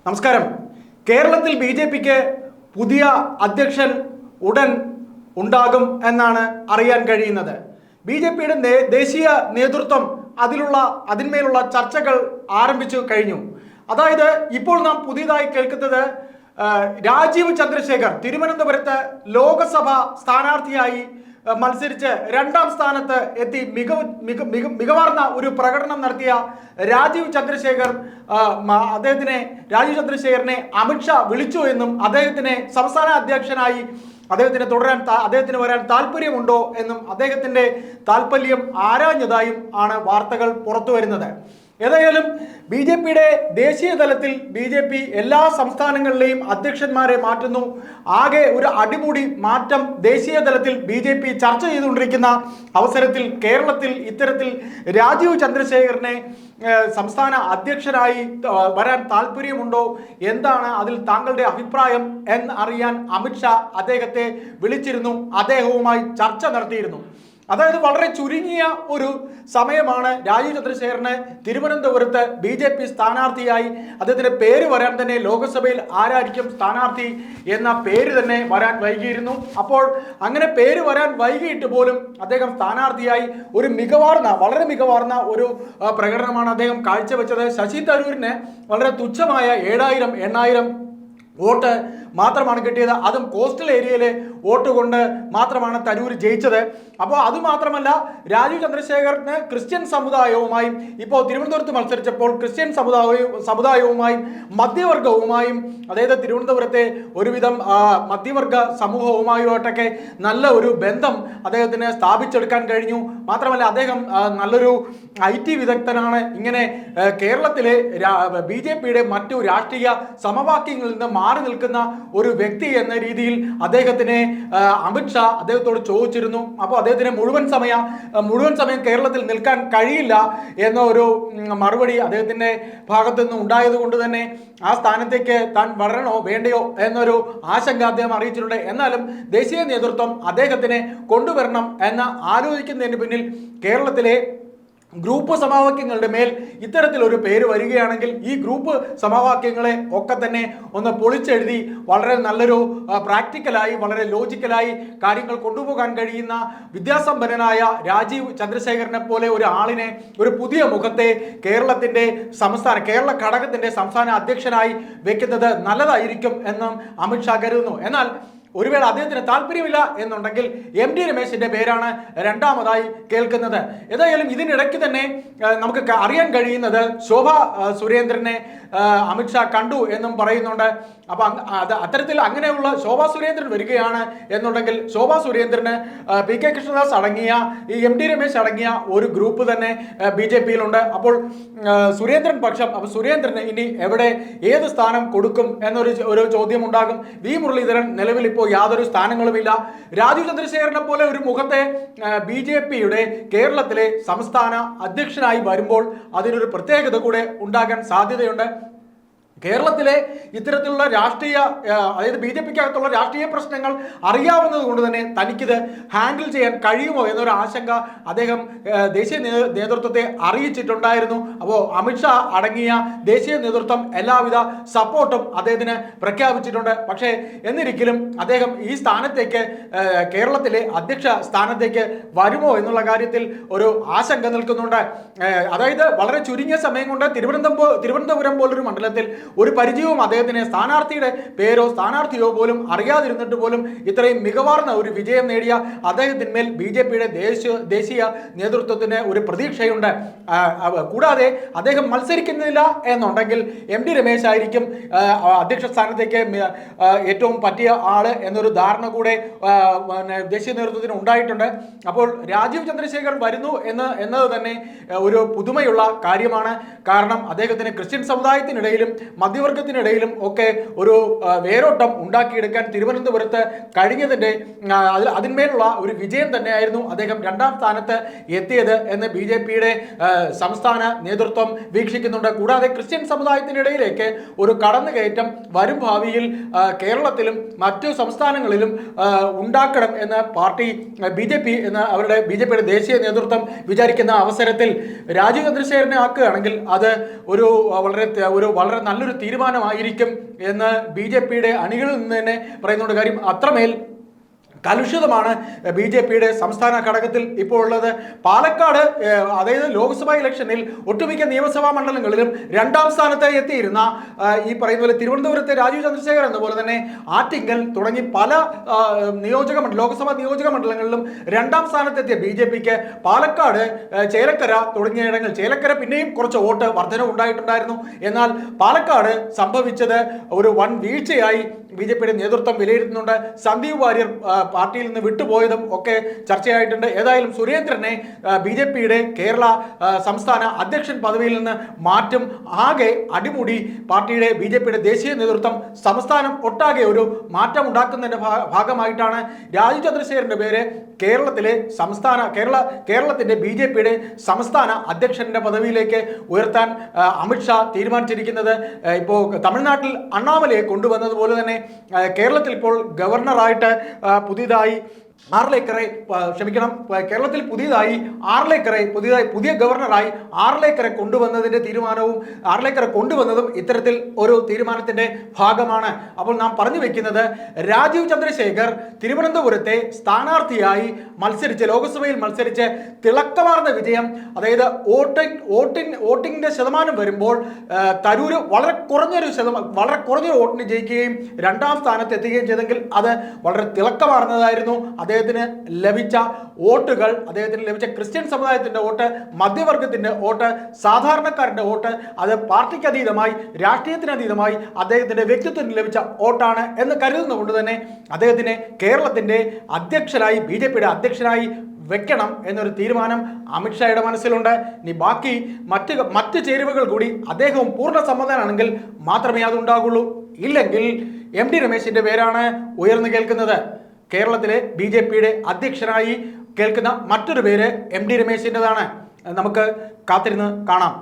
നമസ്കാരം. കേരളത്തിൽ ബി.ജെ.പിക്ക് പുതിയ അധ്യക്ഷൻ ഉടൻ ഉണ്ടാകും എന്നാണ് അറിയാൻ കഴിയുന്നത്. ബി.ജെ.പിയുടെ ദേശീയ നേതൃത്വം അതിന്മേലുള്ള ചർച്ചകൾ ആരംഭിച്ചു കഴിഞ്ഞു. അതായത് ഇപ്പോൾ നാം പുതിയതായി കേൾക്കുന്നത് രാജീവ് ചന്ദ്രശേഖർ തിരുവനന്തപുരത്ത് ലോകസഭ സ്ഥാനാർത്ഥിയായി മത്സരിച്ച് രണ്ടാം സ്ഥാനത്ത് എത്തി മികവാർന്ന ഒരു പ്രകടനം നടത്തിയ രാജീവ് ചന്ദ്രശേഖരനെ അമിത്ഷാ വിളിച്ചു എന്നും അദ്ദേഹത്തിനെ സംസ്ഥാന അധ്യക്ഷനായി അദ്ദേഹത്തിന് വരാൻ താല്പര്യമുണ്ടോ എന്നും അദ്ദേഹത്തിന്റെ താല്പര്യം ആരാഞ്ഞതായും ആണ് വാർത്തകൾ പുറത്തു വരുന്നത്. ഏതായാലും ബി.ജെ.പിയുടെ ദേശീയ തലത്തിൽ ബി.ജെ.പി എല്ലാ സംസ്ഥാനങ്ങളിലെയും അധ്യക്ഷന്മാരെ മാറ്റുന്നു. ആകെ ഒരു അടിമുടി മാറ്റം ദേശീയ തലത്തിൽ ബി.ജെ.പി ചർച്ച ചെയ്തുകൊണ്ടിരിക്കുന്ന അവസരത്തിൽ കേരളത്തിൽ ഇത്തരത്തിൽ രാജീവ് ചന്ദ്രശേഖരനെ സംസ്ഥാന അധ്യക്ഷനായി വരാൻ താല്പര്യമുണ്ടോ, എന്താണ് അതിൽ താങ്കളുടെ അഭിപ്രായം എന്ന് അറിയാൻ അമിത്ഷാ അദ്ദേഹത്തെ വിളിച്ചിരുന്നു, അദ്ദേഹവുമായി ചർച്ച നടത്തിയിരുന്നു. അതായത് വളരെ ചുരുങ്ങിയ ഒരു സമയമാണ് രാജീവ് ചന്ദ്രശേഖരന് തിരുവനന്തപുരത്ത് ബി.ജെ.പി സ്ഥാനാർത്ഥിയായി അദ്ദേഹത്തിന്റെ പേര് വരാൻ തന്നെ ലോകസഭയിൽ ആരായിരിക്കും സ്ഥാനാർത്ഥി എന്ന പേര് തന്നെ വരാൻ വൈകിയിരുന്നു. അപ്പോൾ അങ്ങനെ പേര് വരാൻ വൈകിയിട്ട് പോലും അദ്ദേഹം സ്ഥാനാർത്ഥിയായി വളരെ മികവാർന്ന ഒരു പ്രകടനമാണ് അദ്ദേഹം കാഴ്ചവെച്ചത്. ശശി തരൂരിന് വളരെ തുച്ഛമായ 7,000-8,000 വോട്ട് മാത്രമാണ് കിട്ടിയത്. അതും കോസ്റ്റൽ ഏരിയയിലെ വോട്ട് കൊണ്ട് മാത്രമാണ് തരൂർ ജയിച്ചത്. അപ്പോൾ അതുമാത്രമല്ല, രാജീവ് ചന്ദ്രശേഖരന് ക്രിസ്ത്യൻ സമുദായവുമായും ഇപ്പോൾ തിരുവനന്തപുരത്ത് മത്സരിച്ചപ്പോൾ ക്രിസ്ത്യൻ സമുദായവുമായും മധ്യവർഗവുമായും, അതായത് തിരുവനന്തപുരത്തെ ഒരുവിധം മധ്യവർഗ സമൂഹവുമായിട്ടൊക്കെ നല്ല ഒരു ബന്ധം അദ്ദേഹത്തിന് സ്ഥാപിച്ചെടുക്കാൻ കഴിഞ്ഞു. മാത്രമല്ല അദ്ദേഹം നല്ലൊരു IT വിദഗ്ധനാണ്. ഇങ്ങനെ കേരളത്തിലെ ബി.ജെ.പിയുടെ മറ്റു രാഷ്ട്രീയ സമവാക്യങ്ങളിൽ നിന്ന് മാറി നിൽക്കുന്ന ഒരു വ്യക്തി എന്ന രീതിയിൽ അദ്ദേഹത്തിനെ അമിത്ഷാ അദ്ദേഹത്തോട് ചോദിച്ചിരുന്നു. അപ്പോൾ അദ്ദേഹത്തിന് മുഴുവൻ സമയം കേരളത്തിൽ നിൽക്കാൻ കഴിയില്ല എന്ന ഒരു മറുപടി അദ്ദേഹത്തിന്റെ ഭാഗത്തു നിന്ന് ഉണ്ടായത് കൊണ്ട് തന്നെ ആ സ്ഥാനത്തേക്ക് താൻ വളരണോ വേണ്ടയോ എന്നൊരു ആശങ്ക അദ്ദേഹം അറിയിച്ചിട്ടുണ്ട്. എന്നാലും ദേശീയ നേതൃത്വം അദ്ദേഹത്തിനെ കൊണ്ടുവരണം എന്ന് ആലോചിക്കുന്നതിന് പിന്നിൽ കേരളത്തിലെ ഗ്രൂപ്പ് സമവാക്യങ്ങളുടെ മേൽ ഇത്തരത്തിലൊരു പേര് വരികയാണെങ്കിൽ ഈ ഗ്രൂപ്പ് സമവാക്യങ്ങളെ ഒക്കെ തന്നെ ഒന്ന് പൊളിച്ചെഴുതി വളരെ നല്ലൊരു പ്രാക്ടിക്കലായി വളരെ ലോജിക്കലായി കാര്യങ്ങൾ കൊണ്ടുപോകാൻ കഴിയുന്ന വിദ്യാസമ്പന്നനായ രാജീവ് ചന്ദ്രശേഖരനെ പോലെ ഒരു ആളിനെ, ഒരു പുതിയ മുഖത്തെ കേരള ഘടകത്തിന്റെ സംസ്ഥാന അധ്യക്ഷനായി വെക്കുന്നത് നല്ലതായിരിക്കും എന്നും അമിത്ഷാ കരുതുന്നു. എന്നാൽ ഒരുവേള അദ്ദേഹത്തിന് താല്പര്യമില്ല എന്നുണ്ടെങ്കിൽ MD രമേശിന്റെ പേരാണ് രണ്ടാമതായി കേൾക്കുന്നത്. ഏതായാലും ഇതിനിടയ്ക്ക് തന്നെ നമുക്ക് അറിയാൻ കഴിയുന്നത് ശോഭാ സുരേന്ദ്രനെ അമിത്ഷാ കണ്ടു എന്നും പറയുന്നുണ്ട്. അപ്പൊ അത്തരത്തിൽ അങ്ങനെയുള്ള ശോഭാ സുരേന്ദ്രൻ വരികയാണ് എന്നുണ്ടെങ്കിൽ ശോഭാ സുരേന്ദ്രന് PK കൃഷ്ണദാസ് അടങ്ങിയ ഈ MD രമേശ് അടങ്ങിയ ഒരു ഗ്രൂപ്പ് തന്നെ ബി.ജെ.പിയിലുണ്ട്. അപ്പോൾ സുരേന്ദ്രന് ഇനി ഏത് സ്ഥാനം കൊടുക്കും എന്നൊരു ചോദ്യം ഉണ്ടാകും. മുരളീധരൻ നിലവിൽ ഇപ്പോൾ യാതൊരു സ്ഥാനങ്ങളുമില്ല. രാജീവ് ചന്ദ്രശേഖരനെ പോലെ ഒരു മുഖത്തെ ബി.ജെ.പിയുടെ കേരളത്തിലെ സംസ്ഥാന അധ്യക്ഷനായി വരുമ്പോൾ അതിനൊരു പ്രത്യേകത കൂടെ ഉണ്ടാകാൻ സാധ്യതയുണ്ട്. കേരളത്തിലെ ഇത്തരത്തിലുള്ള അതായത് ബി.ജെ.പിക്കകത്തുള്ള രാഷ്ട്രീയ പ്രശ്നങ്ങൾ അറിയാവുന്നത് കൊണ്ട് തന്നെ തനിക്കിത് ഹാൻഡിൽ ചെയ്യാൻ കഴിയുമോ എന്നൊരു ആശങ്ക അദ്ദേഹം ദേശീയ നേതൃത്വത്തെ അറിയിച്ചിട്ടുണ്ടായിരുന്നു. അപ്പോൾ അമിത്ഷാ അടങ്ങിയ ദേശീയ നേതൃത്വം എല്ലാവിധ സപ്പോർട്ടും അദ്ദേഹത്തിന് പ്രഖ്യാപിച്ചിട്ടുണ്ട്. പക്ഷേ എന്നിരിക്കലും അദ്ദേഹം ഈ സ്ഥാനത്തേക്ക്, കേരളത്തിലെ അധ്യക്ഷ സ്ഥാനത്തേക്ക് വരുമോ എന്നുള്ള കാര്യത്തിൽ ഒരു ആശങ്ക നിൽക്കുന്നുണ്ട്. അതായത് വളരെ ചുരുങ്ങിയ സമയം കൊണ്ട് തിരുവനന്തപുരം പോലൊരു മണ്ഡലത്തിൽ ഒരു പരിചയവും അദ്ദേഹത്തിന് സ്ഥാനാർത്ഥിയുടെ പേരോ സ്ഥാനാർത്ഥിയോ പോലും അറിയാതിരുന്നിട്ട് പോലും ഇത്രയും മികവാർന്ന ഒരു വിജയം നേടിയ അദ്ദേഹത്തിന്മേൽ ബി.ജെ.പിയുടെ ദേശീയ നേതൃത്വത്തിന് ഒരു പ്രതീക്ഷയുണ്ട്. കൂടാതെ അദ്ദേഹം മത്സരിക്കുന്നില്ല എന്നുണ്ടെങ്കിൽ MD രമേശ് ആയിരിക്കും അധ്യക്ഷ സ്ഥാനത്തേക്ക് ഏറ്റവും പറ്റിയ ആള് എന്നൊരു ധാരണ കൂടെ ദേശീയ നേതൃത്വത്തിന് ഉണ്ടായിട്ടുണ്ട്. അപ്പോൾ രാജീവ് ചന്ദ്രശേഖർ വരുന്നു എന്നത് തന്നെ ഒരു പുതുമയുള്ള കാര്യമാണ്. കാരണം അദ്ദേഹത്തിന് ക്രിസ്ത്യൻ സമുദായത്തിനിടയിലും മധ്യവർഗത്തിനിടയിലും ഒക്കെ ഒരു വേരോട്ടം ഉണ്ടാക്കിയെടുക്കാൻ തിരുവനന്തപുരത്ത് കഴിഞ്ഞതിന്റെ അതിന്മേലുള്ള ഒരു വിജയം തന്നെയായിരുന്നു അദ്ദേഹം രണ്ടാം സ്ഥാനത്ത് എത്തിയത് എന്ന് ബി.ജെ.പിയുടെ സംസ്ഥാന നേതൃത്വം വീക്ഷിക്കുന്നുണ്ട്. കൂടാതെ ക്രിസ്ത്യൻ സമുദായത്തിനിടയിലേക്ക് ഒരു കടന്നുകയറ്റം വരും ഭാവിയിൽ കേരളത്തിലും മറ്റു സംസ്ഥാനങ്ങളിലും ഉണ്ടാക്കണം എന്ന് പാർട്ടി ബി.ജെ.പിയുടെ ദേശീയ നേതൃത്വം വിചാരിക്കുന്ന അവസരത്തിൽ രാജീവ് ചന്ദ്രശേഖരനെ ആക്കുകയാണെങ്കിൽ അത് വളരെ നല്ല നല്ലൊരു തീരുമാനമായിരിക്കും എന്ന് BJPയുടെ അണികളിൽ നിന്ന് തന്നെ പറയുന്നുണ്ട്. കാര്യം അത്രമേൽ കലുഷിതമാണ് BJPയുടെ സംസ്ഥാന ഘടകത്തിൽ ഇപ്പോൾ ഉള്ളത്. പാലക്കാട് അതായത് ലോക്സഭാ ഇലക്ഷനിൽ ഒട്ടുമിക്ക നിയമസഭാ മണ്ഡലങ്ങളിലും 2ാം സ്ഥാനത്ത് എത്തിയിരുന്ന ഈ പറയുന്ന പോലെ തിരുവനന്തപുരത്തെ രാജീവ് ചന്ദ്രശേഖർ എന്നപോലെ തന്നെ ആറ്റിങ്ങൽ തുടങ്ങി പല ലോക്സഭാ നിയോജക മണ്ഡലങ്ങളിലും 2ാം സ്ഥാനത്തെത്തിയ BJPക്ക് പാലക്കാട് ചേലക്കര തുടങ്ങിയ ഇടങ്ങൾ, ചേലക്കര പിന്നെയും കുറച്ച് വോട്ട് വർധന ഉണ്ടായിട്ടുണ്ടായിരുന്നു. എന്നാൽ പാലക്കാട് സംഭവിച്ചത് ഒരു വൻ വീഴ്ചയായി BJPയുടെ നേതൃത്വം വിലയിരുത്തുന്നുണ്ട്. സന്ദീപ് വാര്യർ പാർട്ടിയിൽ നിന്ന് വിട്ടുപോയതും ഒക്കെ ചർച്ചയായിട്ടുണ്ട്. ഏതായാലും സുരേന്ദ്രനെ BJPയുടെ കേരള സംസ്ഥാന അധ്യക്ഷൻ പദവിയിൽ നിന്ന് മാറ്റും. ആകെ അടിമുടി പാർട്ടിയുടെ BJPയുടെ ദേശീയ നേതൃത്വം സംസ്ഥാനം ഒട്ടാകെ ഒരു മാറ്റം ഉണ്ടാക്കുന്നതിന്റെ ഭാഗമായിട്ടാണ് രാജീവ് ചന്ദ്രശേഖരന്റെ പേര് കേരളത്തിന്റെ BJPയുടെ സംസ്ഥാന അധ്യക്ഷന്റെ പദവിയിലേക്ക് ഉയർത്താൻ അമിത്ഷാ തീരുമാനിച്ചിരിക്കുന്നത്. ഇപ്പോൾ തമിഴ്നാട്ടിൽ അണ്ണാമലയെ കൊണ്ടുവന്നതുപോലെ തന്നെ കേരളത്തിൽ ഇപ്പോൾ ഗവർണറായിട്ട് പുതിയതായി കേരളത്തിൽ പുതിയ ഗവർണറായി ആർലേക്കറെ കൊണ്ടുവന്നതും ഇത്തരത്തിൽ ഒരു തീരുമാനത്തിന്റെ ഭാഗമാണ്. അപ്പോൾ നാം പറഞ്ഞു വെക്കുന്നത്, രാജീവ് ചന്ദ്രശേഖർ തിരുവനന്തപുരത്തെ സ്ഥാനാർത്ഥിയായി ലോക്സഭയിൽ മത്സരിച്ച് തിളക്കമാർന്ന വിജയം, അതായത് വോട്ടിന്റെ ശതമാനം വരുമ്പോൾ തരൂര് വളരെ കുറഞ്ഞൊരു വോട്ടിന് ജയിക്കുകയും 2ാം സ്ഥാനത്ത് എത്തുകയും ചെയ്തെങ്കിൽ അത് വളരെ തിളക്കമാർന്നതായിരുന്നു. അദ്ദേഹത്തിന് ലഭിച്ച വോട്ടുകൾ, ക്രിസ്ത്യൻ സമുദായത്തിന്റെ വോട്ട്, മധ്യവർഗത്തിന്റെ വോട്ട്, സാധാരണക്കാരന്റെ വോട്ട്, അത് പാർട്ടിക്ക് അതീതമായി, രാഷ്ട്രീയത്തിന് അതീതമായി അദ്ദേഹത്തിന്റെ വ്യക്തിത്വത്തിന് ലഭിച്ച വോട്ടാണ് എന്ന് കരുതുന്നതുകൊണ്ട് തന്നെ അദ്ദേഹത്തിനെ കേരളത്തിന്റെ അധ്യക്ഷനായി, BJPയുടെ അധ്യക്ഷനായി വെക്കണം എന്നൊരു തീരുമാനം അമിത്ഷായുടെ മനസ്സിലുണ്ട്. ഇനി ബാക്കി മറ്റ് ചേരുവകൾ കൂടി അദ്ദേഹവും പൂർണ്ണ സമ്മതനാണെങ്കിൽ മാത്രമേ അതുണ്ടാകുള്ളൂ. ഇല്ലെങ്കിൽ MD രമേശിന്റെ പേരാണ് ഉയർന്നു കേൾക്കുന്നത്. കേരളത്തിലെ BJPയുടെ അധ്യക്ഷനായി കേൾക്കുന്ന മറ്റൊരു പേര് MD രമേശിൻ്റെതാണ്. നമുക്ക് കാത്തിരുന്ന് കാണാം.